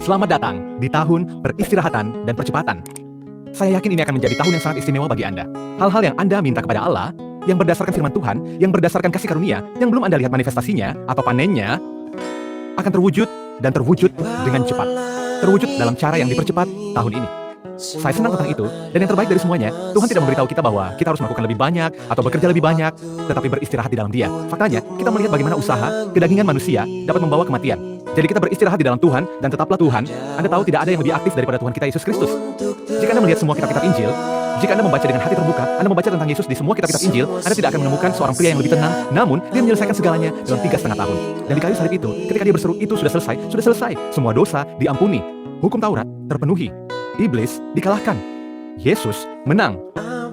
Selamat datang di tahun peristirahatan dan percepatan. Saya yakin ini akan menjadi tahun yang sangat istimewa bagi Anda. Hal-hal yang Anda minta kepada Allah, yang berdasarkan firman Tuhan, yang berdasarkan kasih karunia, yang belum Anda lihat manifestasinya atau panennya, akan terwujud dan terwujud dengan cepat. Terwujud dalam cara yang dipercepat tahun ini. Saya senang tentang itu, dan yang terbaik dari semuanya, Tuhan tidak memberitahu kita bahwa kita harus melakukan lebih banyak atau bekerja lebih banyak, tetapi beristirahat di dalam Dia. Faktanya, kita melihat bagaimana usaha, kedagingan manusia dapat membawa kematian. Jadi kita beristirahat di dalam Tuhan, dan tetaplah Tuhan. Anda tahu tidak ada yang lebih aktif daripada Tuhan kita Yesus Kristus. Jika Anda melihat semua kitab-kitab Injil, jika Anda membaca dengan hati terbuka, Anda membaca tentang Yesus di semua kitab-kitab Injil, Anda tidak akan menemukan seorang pria yang lebih tenang, namun dia menyelesaikan segalanya dalam 3,5 tahun. Dan di kayu salib itu, ketika dia berseru, itu sudah selesai, semua dosa diampuni, hukum Taurat terpenuhi, iblis dikalahkan, Yesus menang.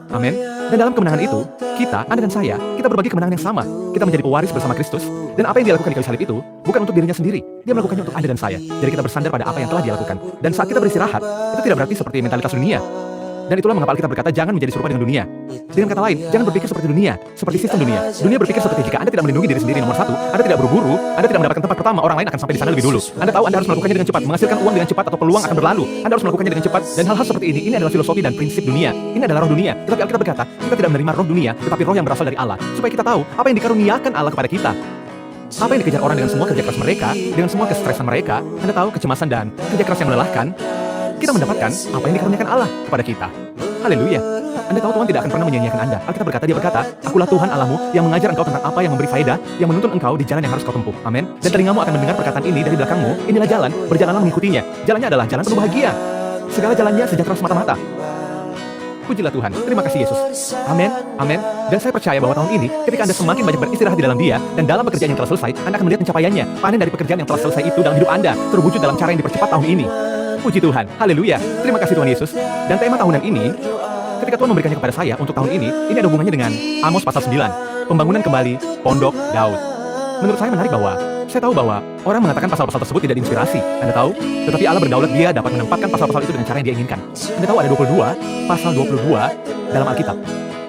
Amin. Dan dalam kemenangan itu, kita, Anda dan saya, kita berbagi kemenangan yang sama. Kita menjadi pewaris bersama Kristus. Dan apa yang dia lakukan di kayu salib itu, bukan untuk dirinya sendiri. Dia melakukannya untuk Anda dan saya. Jadi kita bersandar pada apa yang telah dia lakukan. Dan saat kita beristirahat, itu tidak berarti seperti mentalitas dunia. Dan itulah mengapa Alkitab berkata jangan menjadi serupa dengan dunia. Dengan kata lain, jangan berpikir seperti dunia, seperti sistem dunia. Dunia berpikir seperti jika Anda tidak melindungi diri sendiri nomor satu, Anda tidak berburu, Anda tidak mendapatkan tempat pertama, orang lain akan sampai di sana lebih dulu. Anda tahu Anda harus melakukannya dengan cepat, menghasilkan uang dengan cepat atau peluang akan berlalu. Anda harus melakukannya dengan cepat, dan hal-hal seperti ini adalah filosofi dan prinsip dunia. Ini adalah roh dunia. Tetapi Alkitab berkata, kita tidak menerima roh dunia, tetapi roh yang berasal dari Allah, supaya kita tahu apa yang dikaruniakan Allah kepada kita. Apa yang dikejar orang dengan semua kerja keras mereka, dengan semua kestresan mereka, Anda tahu kecemasan dan kerja keras yang melelahkan, kita mendapatkan apa yang dikaruniakan Allah kepada kita. Haleluya. Anda tahu Tuhan tidak akan pernah menyia-nyiakan Anda. Alkitab berkata, dia berkata, akulah Tuhan Allahmu yang mengajar engkau tentang apa yang memberi faedah, yang menuntun engkau di jalan yang harus kau tempuh. Amin. Dan telingamu akan mendengar perkataan ini dari belakangmu. Inilah jalan, berjalanlah mengikutinya. Jalannya adalah jalan penuh bahagia. Segala jalannya sejahtera semata-mata. Pujilah Tuhan. Terima kasih Yesus. Amin. Amin. Dan saya percaya bahwa tahun ini, ketika Anda semakin banyak beristirahat di dalam Dia, dan dalam pekerjaan yang telah selesai, Anda akan melihat pencapaiannya. Panen dari pekerjaan yang telah selesai itu dalam hidup Anda terwujud dalam cara yang dipercepat tahun ini. Puji Tuhan. Haleluya. Terima kasih Tuhan Yesus. Dan tema tahunan ini, ketika Tuhan memberikannya kepada saya untuk tahun ini ada hubungannya dengan Amos pasal 9, pembangunan kembali Pondok Daud. Menurut saya menarik bahwa saya tahu bahwa orang mengatakan pasal-pasal tersebut tidak diinspirasi. Anda tahu? Tetapi Allah berdaulat, dia dapat menempatkan pasal-pasal itu dengan cara yang dia inginkan. Anda tahu ada 22, pasal 22 dalam Alkitab.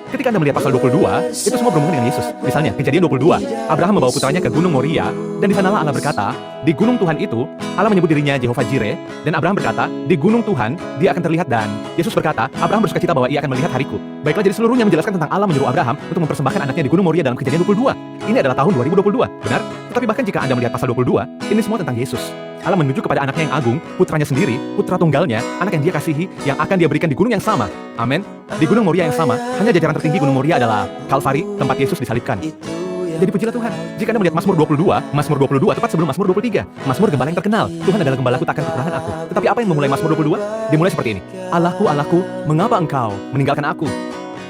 Ketika Anda melihat pasal 22, itu semua berhubungan dengan Yesus. Misalnya, Kejadian 22, Abraham membawa putranya ke Gunung Moria, dan di sanalah Allah berkata, di gunung Tuhan itu, Allah menyebut dirinya Jehovah Jireh, dan Abraham berkata, di gunung Tuhan, dia akan terlihat, dan Yesus berkata, Abraham bersukacita bahwa ia akan melihat hariku. Baiklah, jadi seluruhnya menjelaskan tentang Allah menyuruh Abraham untuk mempersembahkan anaknya di Gunung Moria dalam Kejadian 22. Ini adalah tahun 2022, benar? Tetapi bahkan jika Anda melihat pasal 22, ini semua tentang Yesus. Allah menuju kepada anaknya yang agung, putranya sendiri, putra tunggalnya, anak yang dia kasihi, yang akan dia berikan di gunung yang sama. Amin. Di Gunung Moria yang sama, hanya jajaran tertinggi Gunung Moria adalah Kalvari, tempat Yesus disalibkan. Jadi pujilah Tuhan. Jika Anda melihat Mazmur 22 tepat sebelum Mazmur 23, Mazmur gembala yang terkenal. Tuhan adalah gembalaku, takkan kekurangan aku. Tetapi apa yang memulai Mazmur 22? Dimulai seperti ini. Allahku, Allahku, mengapa engkau meninggalkan aku?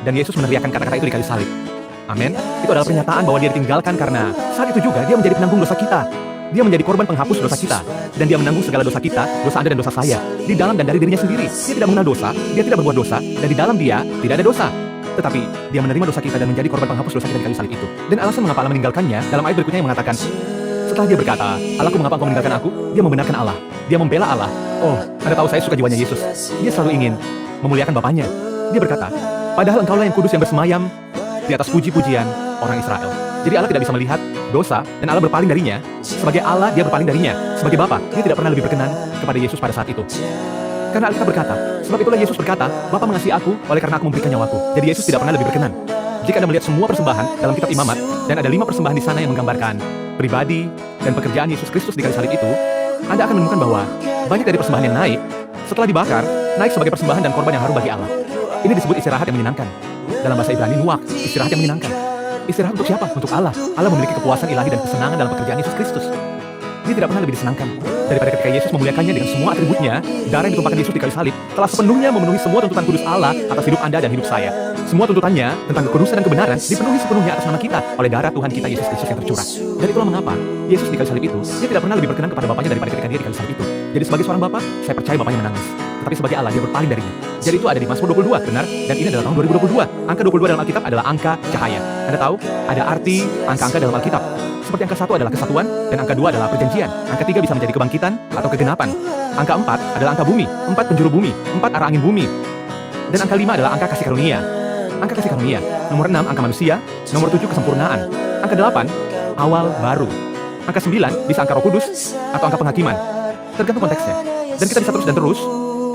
Dan Yesus meneriakkan kata-kata itu di kayu salib. Amin. Itu adalah pernyataan bahwa dia ditinggalkan karena saat itu juga dia menjadi penanggung dosa kita. Dia menjadi korban penghapus dosa kita. Dan dia menanggung segala dosa kita, dosa Anda dan dosa saya. Di dalam dan dari dirinya sendiri. Dia tidak mengenal dosa, dia tidak berbuat dosa, dan di dalam dia tidak ada dosa. Tetapi dia menerima dosa kita dan menjadi korban penghapus dosa kita di kayu salib itu. Dan alasan mengapa Allah meninggalkannya, dalam ayat berikutnya yang mengatakan, setelah dia berkata, Allahku, mengapa engkau meninggalkan aku? Dia membenarkan Allah. Dia membela Allah. Oh, Anda tahu saya suka jiwanya Yesus. Dia selalu ingin memuliakan Bapaknya. Dia berkata, padahal engkaulah yang kudus yang bersemayam di atas puji-pujian orang Israel. Jadi Allah tidak bisa melihat dosa, dan Allah berpaling darinya. Sebagai Allah, dia berpaling darinya. Sebagai Bapa, dia tidak pernah lebih berkenan kepada Yesus pada saat itu. Karena Alkitab berkata, sebab itulah Yesus berkata, Bapa mengasihi aku, oleh karena aku memberikan nyawaku. Jadi Yesus tidak pernah lebih berkenan. Jika Anda melihat semua persembahan dalam kitab Imamat, dan ada 5 persembahan di sana yang menggambarkan pribadi dan pekerjaan Yesus Kristus di kayu salib itu, Anda akan menemukan bahwa banyak dari persembahan yang naik, setelah dibakar, naik sebagai persembahan dan korban yang harum bagi Allah. Ini disebut istirahat yang menyenangkan. Dalam bahasa Ibrani, nuak, istirahat yang menyenangkan. Istirahat untuk siapa? Untuk Allah. Allah memiliki kepuasan ilahi dan kesenangan dalam pekerjaan Yesus Kristus. Dia tidak pernah lebih disenangkan daripada ketika Yesus memuliakannya dengan semua atributnya. Darah yang ditumpahkan Yesus di kayu salib telah sepenuhnya memenuhi semua tuntutan kudus Allah atas hidup Anda dan hidup saya. Semua tuntutannya tentang kekudusan dan kebenaran dipenuhi sepenuhnya atas nama kita oleh darah Tuhan kita Yesus Kristus yang tercurah. Dan itulah mengapa Yesus di kayu salib itu, dia tidak pernah lebih berkenan kepada Bapaknya daripada ketika dia di kayu salib itu. Jadi sebagai seorang Bapa, saya percaya Bapaknya menangis. Tetapi sebagai Allah, dia berpaling darinya. Jadi itu ada di Mazmur 22, benar? Dan ini adalah tahun 2022. Angka 22 dalam Alkitab adalah angka cahaya. Anda tahu, ada arti angka-angka dalam Alkitab. Seperti angka 1 adalah kesatuan, dan angka 2 adalah perjanjian. Angka 3 bisa menjadi kebangkitan atau kegenapan. Angka 4 adalah angka bumi, 4 penjuru bumi, 4 arah angin bumi. Dan angka 5 adalah angka kasih karunia. Angka kasih karunia. Nomor 6 angka manusia, nomor 7 kesempurnaan. Angka 8 awal baru. Angka 9 bisa angka Roh Kudus atau angka penghakiman. tergantung konteksnya. Dan kita bisa terus dan terus.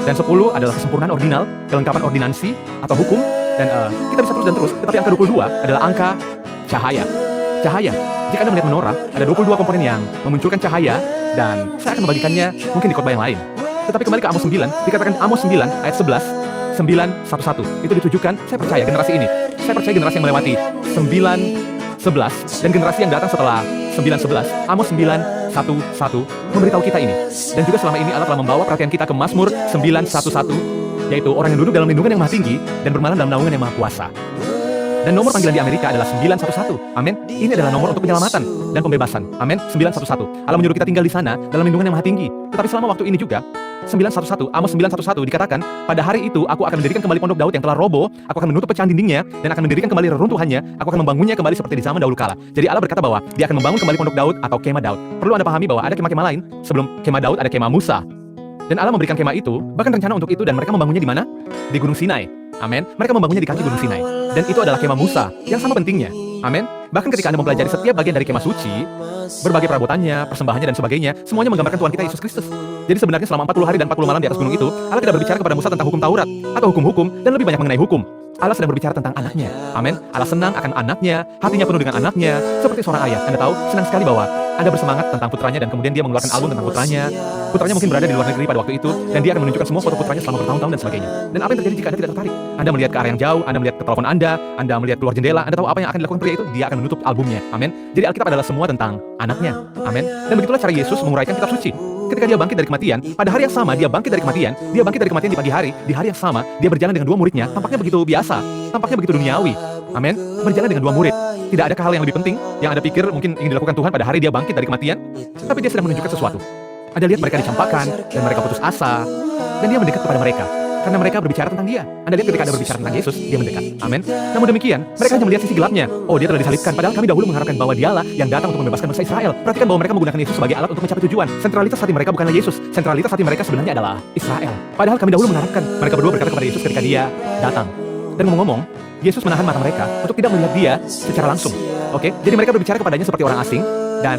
Dan 10 adalah kesempurnaan ordinal, kelengkapan ordinansi atau hukum. Dan kita bisa terus dan terus. Tetapi angka 22 adalah angka cahaya. Cahaya. Jika Anda melihat menorah, ada 22 komponen yang memunculkan cahaya. Dan saya akan membagikannya mungkin di khotbah yang lain. Tetapi kembali ke Amos 9, dikatakan Amos 9 ayat 11, 911. Itu ditujukan, saya percaya generasi ini. Saya percaya generasi yang melewati 911 dan generasi yang datang setelah 911, Amos 911 memberitahu kita ini. Dan juga selama ini Allah telah membawa perhatian kita ke Mazmur 911, yaitu orang yang duduk dalam lindungan yang maha tinggi dan bermalam dalam naungan yang maha kuasa. Dan nomor panggilan di Amerika adalah 911. Amin. Ini adalah nomor untuk penyelamatan dan pembebasan. Amin. 911. Allah menyuruh kita tinggal di sana dalam lindungan yang maha tinggi. Tetapi selama waktu ini juga 911, Amos 911 dikatakan, pada hari itu aku akan mendirikan kembali pondok Daud yang telah roboh, aku akan menutup pecahan dindingnya dan akan mendirikan kembali reruntuhannya, aku akan membangunnya kembali seperti di zaman dahulu kala. Jadi Allah berkata bahwa dia akan membangun kembali pondok Daud atau kemah Daud. Perlu Anda pahami bahwa ada kemah-kemah lain. Sebelum kemah Daud ada kemah Musa. Dan Allah memberikan kemah itu, bahkan rencana untuk itu, dan mereka membangunnya di mana? Di Gunung Sinai. Amin. Mereka membangunnya di kaki Gunung Sinai. Dan itu adalah kemah Musa yang sama pentingnya. Amin. Bahkan ketika Anda mempelajari setiap bagian dari kemah suci, berbagai perabotannya, persembahannya dan sebagainya, semuanya menggambarkan Tuhan kita Yesus Kristus. Jadi sebenarnya selama 40 hari dan 40 malam di atas gunung itu, Allah tidak berbicara kepada Musa tentang hukum Taurat atau hukum-hukum dan lebih banyak mengenai hukum. Allah sedang berbicara tentang anaknya. Amin. Allah senang akan anaknya, hatinya penuh dengan anaknya, seperti seorang ayah. Anda tahu, senang sekali bahwa Anda bersemangat tentang putranya dan kemudian dia mengeluarkan album tentang putranya. Putranya mungkin berada di luar negeri pada waktu itu dan dia akan menunjukkan semua foto putranya selama bertahun-tahun dan sebagainya. Dan apa yang terjadi jika Anda tidak tertarik? Anda melihat ke arah yang jauh, Anda melihat ke telepon Anda melihat keluar jendela, Anda tahu apa yang akan dilakukan pria itu? Dia akan menutup albumnya. Amin. Jadi Alkitab adalah semua tentang anaknya. Amin. Dan begitulah cara Yesus menguraikan kitab suci. Ketika dia bangkit dari kematian, pada hari yang sama dia bangkit dari kematian, di pagi hari, di hari yang sama, dia berjalan dengan dua muridnya, tampaknya begitu biasa, tampaknya begitu duniawi. Amin. Berjalan dengan dua murid. Tidak adakah hal yang lebih penting yang Anda pikir mungkin ingin dilakukan Tuhan pada hari dia bangkit dari kematian? Tapi dia sedang menunjukkan sesuatu. Anda lihat mereka dicampakkan, dan mereka putus asa, dan dia mendekat kepada mereka. Karena mereka berbicara tentang dia. Anda lihat ketika Anda berbicara tentang Yesus, dia mendekat. Amin. Namun demikian, mereka hanya melihat sisi gelapnya. Oh, dia telah disalibkan. Padahal kami dahulu mengharapkan bahwa dialah yang datang untuk membebaskan bangsa Israel. Perhatikan bahwa mereka menggunakan Yesus sebagai alat untuk mencapai tujuan. Sentralitas hati mereka bukanlah Yesus. Sentralitas hati mereka sebenarnya adalah Israel. Padahal kami dahulu mengharapkan. Mereka berdua berkata kepada Yesus ketika dia datang. Dan ngomong-ngomong, Yesus menahan mata mereka untuk tidak melihat dia secara langsung. Oke? Jadi mereka berbicara kepadanya seperti orang asing dan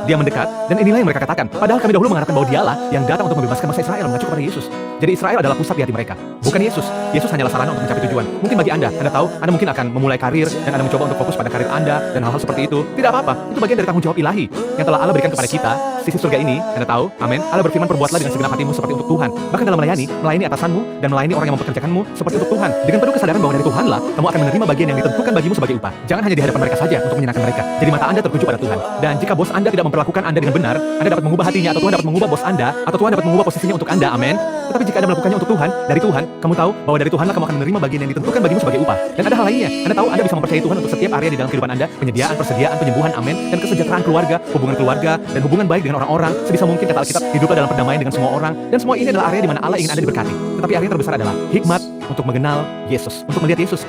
dia mendekat, dan inilah yang mereka katakan. Padahal kami dahulu mengharapkan bahwa dialah yang datang untuk membebaskan bangsa Israel, mengacu kepada Yesus. Jadi Israel adalah pusat di hati mereka, bukan Yesus. Yesus hanyalah sarana untuk mencapai tujuan. Mungkin bagi Anda tahu, Anda mungkin akan memulai karir, dan Anda mencoba untuk fokus pada karir Anda, dan hal-hal seperti itu. Tidak apa-apa, itu bagian dari tanggung jawab ilahi, yang telah Allah berikan kepada kita, sisi surga ini. Anda tahu, amin. Allah berfirman, perbuatlah dengan segenap hatimu seperti untuk Tuhan. Bahkan dalam melayani atasanmu, dan melayani orang yang mempekerjakanmu, seperti untuk Tuhan. Dengan penuh kesadaran bahwa dari Tuhanlah, kamu akan menerima bagian yang ditentukan bagimu sebagai upah. Jangan hanya di hadapan mereka saja untuk menyenangkan mereka. Jadi mata Anda tertuju pada Tuhan. Dan jika bos Anda tidak memperlakukan Anda dengan benar, Anda dapat mengubah hatinya, atau Tuhan dapat mengubah bos Anda, atau Tuhan dapat mengubah posisinya untuk Anda, amin. Tetapi jika Anda melakukannya untuk Tuhan, dari Tuhan, kamu tahu bahwa dari Tuhanlah kamu akan menerima bagian yang ditentukan bagimu sebagai upah. Dan ada hal lainnya, Anda tahu Anda bisa mempercayai Tuhan untuk setiap area di dalam kehidupan Anda, penyediaan, persediaan, penyembuhan, amin, dan kesejahteraan keluarga, hubungan keluarga, dan hubungan baik dengan orang-orang. Sebisa mungkin kata Alkitab, hiduplah dalam perdamaian dengan semua orang, dan semua ini adalah area di mana Allah ingin Anda diberkati. Tetapi area terbesar adalah hikmat untuk mengenal Yesus, untuk melihat Yesus.